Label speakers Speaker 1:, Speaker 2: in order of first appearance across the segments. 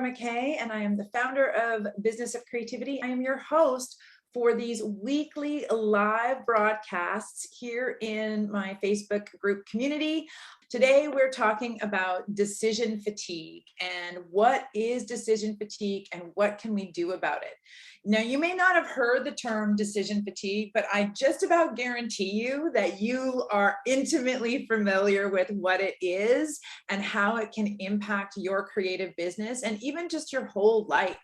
Speaker 1: McKay, and I am the founder of Business of Creativity. I am your host for these weekly live broadcasts here in my Facebook group community. Today, we're talking about decision fatigue and what is decision fatigue and what can we do about it. Now, you may not have heard the term decision fatigue, but I just about guarantee you that you are intimately familiar with what it is and how it can impact your creative business and even just your whole life.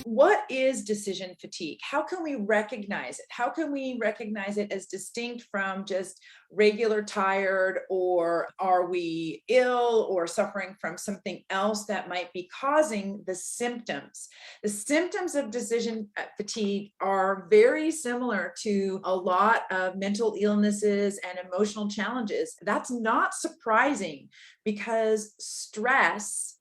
Speaker 1: What is decision fatigue? How can we recognize it? How can we recognize it as distinct from just regular tired, or are we ill or suffering from something else that might be causing the symptoms? The symptoms of decision fatigue are very similar to a lot of mental illnesses and emotional challenges. That's not surprising because stress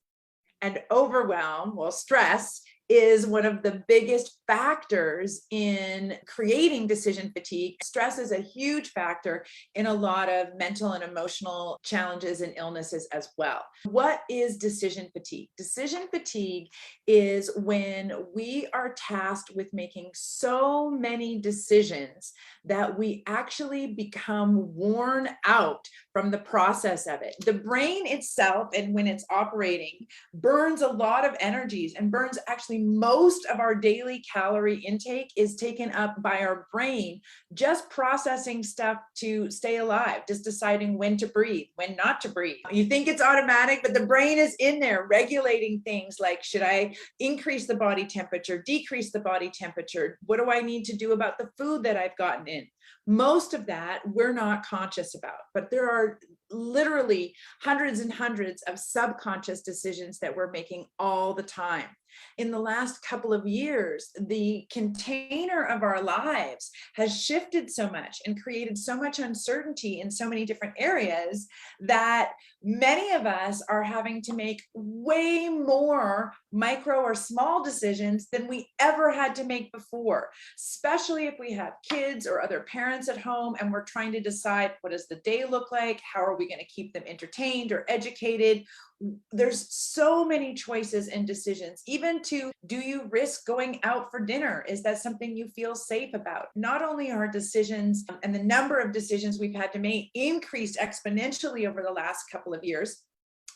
Speaker 1: and overwhelm, stress is one of the biggest factors in creating decision fatigue. Stress is a huge factor in a lot of mental and emotional challenges and illnesses as well. What is decision fatigue? Decision fatigue is when we are tasked with making so many decisions that we actually become worn out from the process of it. The brain itself, and when it's operating, burns a lot of energies and burns actually most of our daily calorie intake is taken up by our brain, just processing stuff to stay alive, just deciding when to breathe, when not to breathe. You think it's automatic, but the brain is in there regulating things like, should I increase the body temperature, decrease the body temperature? What do I need to do about the food that I've gotten in? Most of that we're not conscious about, but there are literally hundreds and hundreds of subconscious decisions that we're making all the time. In the last couple of years, the container of our lives has shifted so much and created so much uncertainty in so many different areas that many of us are having to make way more micro or small decisions than we ever had to make before, especially if we have kids or other parents at home and we're trying to decide, what does the day look like? How are we going to keep them entertained or educated? There's so many choices and decisions, even to, do you risk going out for dinner? Is that something you feel safe about? Not only are decisions and the number of decisions we've had to make increased exponentially over the last couple of years,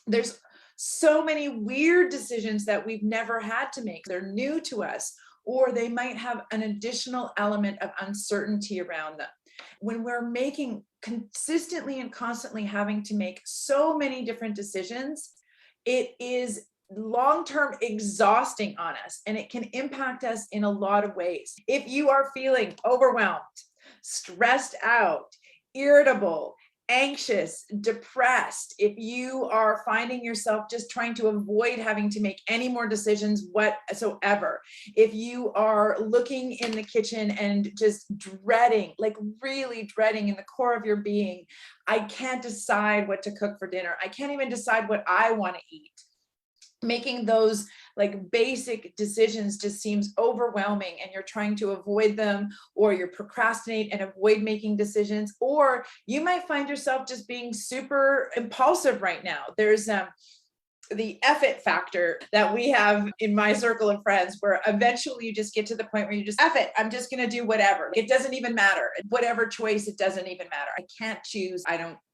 Speaker 1: there's so many weird decisions that we've never had to make. They're new to us, or they might have an additional element of uncertainty around them. When we're making consistently and constantly having to make so many different decisions, it is long-term exhausting on us, and it can impact us in a lot of ways. If you are feeling overwhelmed, stressed out, irritable, anxious, depressed, if you are finding yourself just trying to avoid having to make any more decisions whatsoever, if you are looking in the kitchen and just dreading, like really dreading in the core of your being, I can't decide what to cook for dinner, I can't even decide what I want to eat. Making those like basic decisions just seems overwhelming, and you're trying to avoid them, or you're procrastinate and avoid making decisions, or you might find yourself just being super impulsive right now. There's the F it factor that we have in my circle of friends, where eventually you just get to the point where you just F it, I'm just going to do whatever. It doesn't even matter. Whatever choice, it doesn't even matter. I can't choose.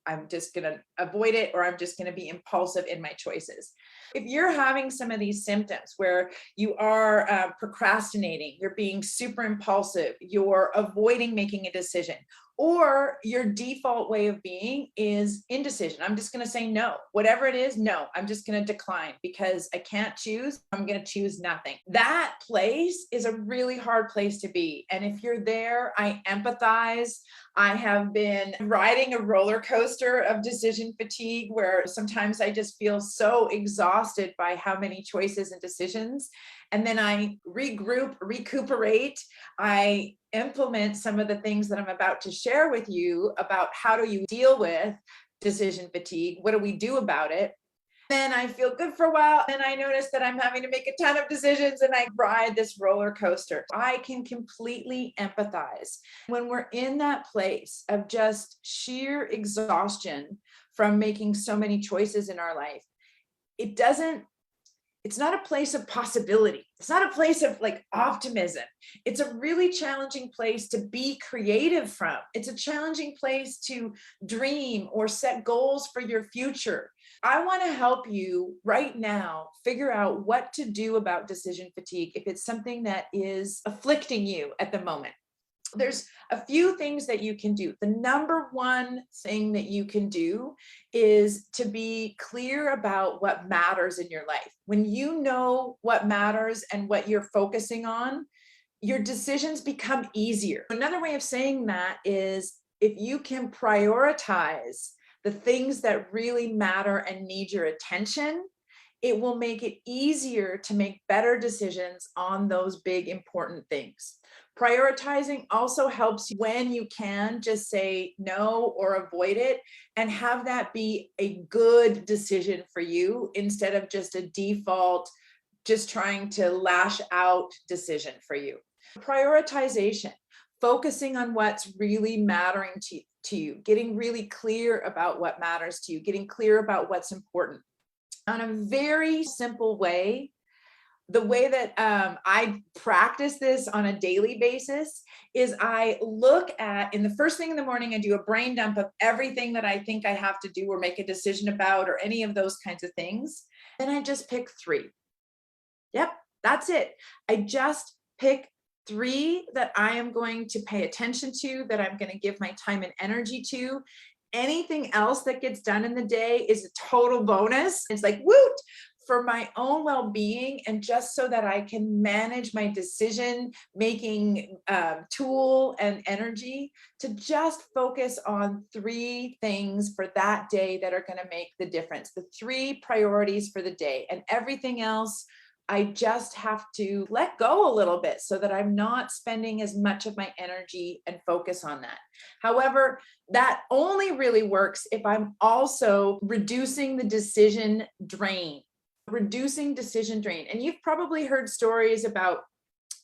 Speaker 1: I'm just going to avoid it, or I'm just going to be impulsive in my choices. If you're having some of these symptoms where you are procrastinating, you're being super impulsive, you're avoiding making a decision, or your default way of being is indecision. I'm just going to say no. Whatever it is, no, I'm just going to decline because I can't choose. I'm going to choose nothing. That place is a really hard place to be. And if you're there, I empathize. I have been riding a roller coaster of decision fatigue, where sometimes I just feel so exhausted by how many choices and decisions. And then I regroup, recuperate. I implement some of the things that I'm about to share with you about how do you deal with decision fatigue? What do we do about it? Then I feel good for a while. Then I notice that I'm having to make a ton of decisions, and I ride this roller coaster. I can completely empathize when we're in that place of just sheer exhaustion from making so many choices in our life, it doesn't, it's not a place of possibility. It's not a place of like optimism. It's a really challenging place to be creative from. It's a challenging place to dream or set goals for your future. I want to help you right now figure out what to do about decision fatigue if it's something that is afflicting you at the moment. There's a few things that you can do. The number one thing that you can do is to be clear about what matters in your life. When you know what matters and what you're focusing on, your decisions become easier. Another way of saying that is if you can prioritize the things that really matter and need your attention, it will make it easier to make better decisions on those big, important things. Prioritizing also helps when you can just say no or avoid it and have that be a good decision for you instead of just a default, just trying to lash out decision for you. Prioritization, focusing on what's really mattering to you, getting really clear about what matters to you, getting clear about what's important. On a very simple way, the way that I practice this on a daily basis is I look at, in the first thing in the morning, I do a brain dump of everything that I think I have to do or make a decision about or any of those kinds of things. Then I just pick 3. Yep, that's it. I just pick 3 that I am going to pay attention to, that I'm going to give my time and energy to. Anything else that gets done in the day is a total bonus. It's like, woot, for my own well-being and just so that I can manage my decision making tool and energy to just focus on 3 things for that day that are going to make the difference. The 3 priorities for the day, and everything else I just have to let go a little bit so that I'm not spending as much of my energy and focus on that. However, that only really works if I'm also reducing the decision drain. Reducing decision drain. And you've probably heard stories about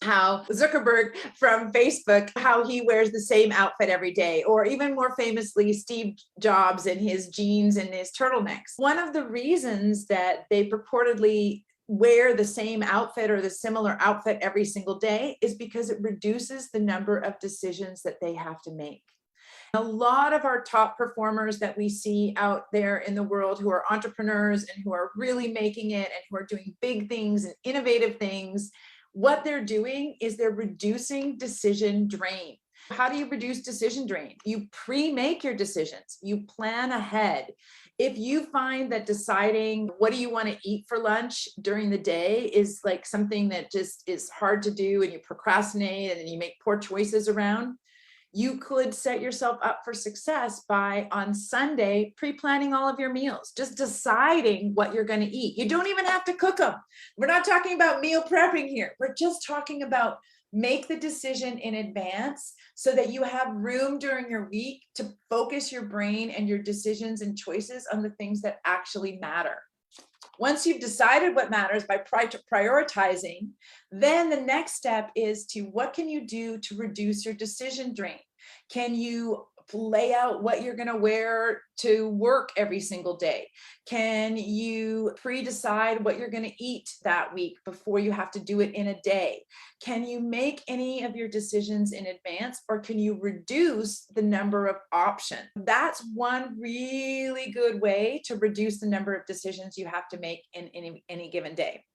Speaker 1: how Zuckerberg from Facebook, how he wears the same outfit every day, or even more famously, Steve Jobs in his jeans and his turtlenecks. One of the reasons that they purportedly wear the same outfit or the similar outfit every single day is because it reduces the number of decisions that they have to make. A lot of our top performers that we see out there in the world who are entrepreneurs and who are really making it and who are doing big things and innovative things, what they're doing is they're reducing decision drain. How do you reduce decision drain? You pre-make your decisions. You plan ahead. If you find that deciding what do you want to eat for lunch during the day is like something that just is hard to do and you procrastinate and you make poor choices around, you could set yourself up for success by on Sunday pre-planning all of your meals, just deciding what you're going to eat. You don't even have to cook them. We're not talking about meal prepping here. We're just talking about make the decision in advance so that you have room during your week to focus your brain and your decisions and choices on the things that actually matter. Once you've decided what matters by prioritizing, then the next step is to what can you do to reduce your decision drain? Can you lay out what you're going to wear to work every single day? Can you pre-decide what you're going to eat that week before you have to do it in a day? Can you make any of your decisions in advance, or can you reduce the number of options? That's one really good way to reduce the number of decisions you have to make in any given day.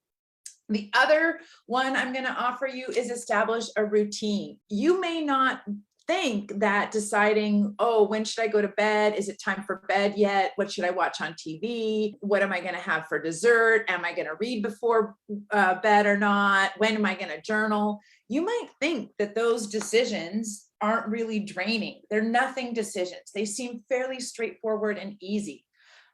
Speaker 1: The other one I'm going to offer you is establish a routine. You may not think that deciding, oh, when should I go to bed? Is it time for bed yet? What should I watch on TV? What am I going to have for dessert? Am I going to read before bed or not? When am I going to journal? You might think that those decisions aren't really draining. They're nothing decisions. They seem fairly straightforward and easy.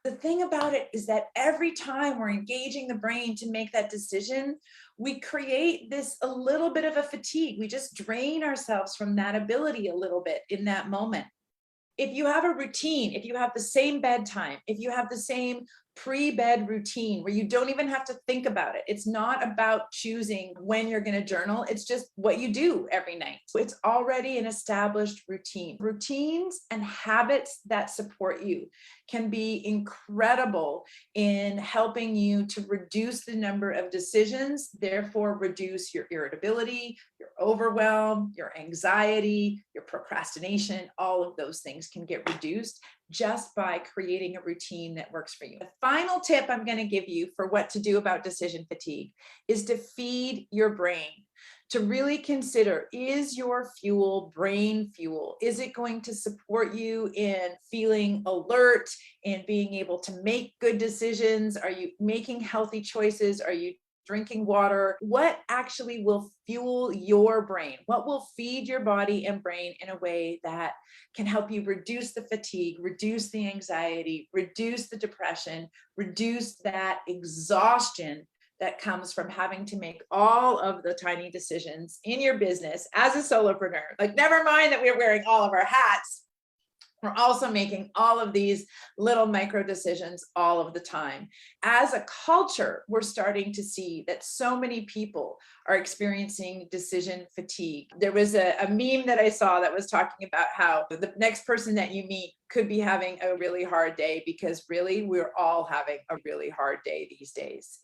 Speaker 1: The thing about it is that every time we're engaging the brain to make that decision, we create this a little bit of a fatigue. We just drain ourselves from that ability a little bit in that moment. If you have a routine, if you have the same bedtime, if you have the same pre-bed routine where you don't even have to think about it. It's not about choosing when you're going to journal. It's just what you do every night. So it's already an established routine. Routines and habits that support you can be incredible in helping you to reduce the number of decisions, therefore reduce your irritability, your overwhelm, your anxiety, your procrastination. All of those things can get reduced just by creating a routine that works for you. The final tip I'm going to give you for what to do about decision fatigue is to feed your brain. To really consider, is your fuel brain fuel? Is it going to support you in feeling alert, in being able to make good decisions? Are you making healthy choices? Are you drinking water? What actually will fuel your brain? What will feed your body and brain in a way that can help you reduce the fatigue, reduce the anxiety, reduce the depression, reduce that exhaustion that comes from having to make all of the tiny decisions in your business as a solopreneur? Like, never mind that we're wearing all of our hats. We're also making all of these little micro decisions all of the time. As a culture, we're starting to see that so many people are experiencing decision fatigue. There was a meme that I saw that was talking about how the next person that you meet could be having a really hard day, because really we're all having a really hard day these days.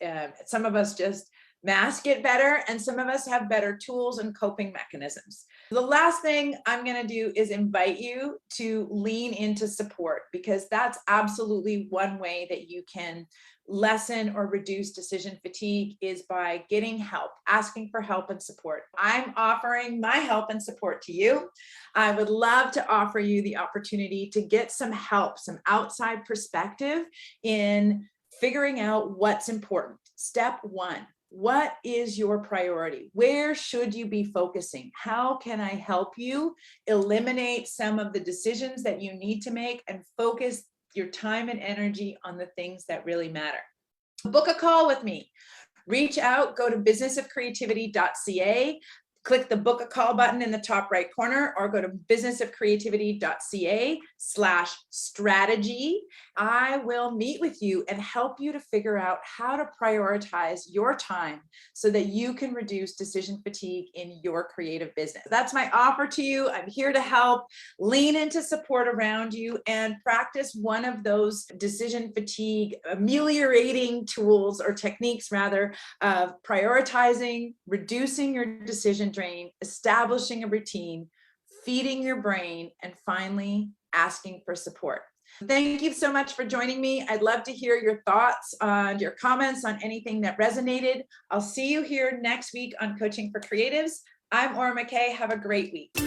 Speaker 1: Some of us just mask it better, and some of us have better tools and coping mechanisms. The last thing I'm going to do is invite you to lean into support, because that's absolutely one way that you can lessen or reduce decision fatigue, is by getting help, asking for help and support. I'm offering my help and support to you. I would love to offer you the opportunity to get some help, some outside perspective in figuring out what's important. Step one. What is your priority? Where should you be focusing? How can I help you eliminate some of the decisions that you need to make and focus your time and energy on the things that really matter? Book a call with me. Reach out, go to businessofcreativity.ca. Click the book a call button in the top right corner, or go to businessofcreativity.ca/strategy. I will meet with you and help you to figure out how to prioritize your time so that you can reduce decision fatigue in your creative business. That's my offer to you. I'm here to help. Lean into support around you and practice one of those decision fatigue ameliorating tools, or techniques rather, of prioritizing, reducing your decision drain, establishing a routine, feeding your brain, and finally asking for support. Thank you so much for joining me. I'd love to hear your thoughts and your comments on anything that resonated. I'll see you here next week on Coaching for Creatives. I'm Ora McKay. Have a great week.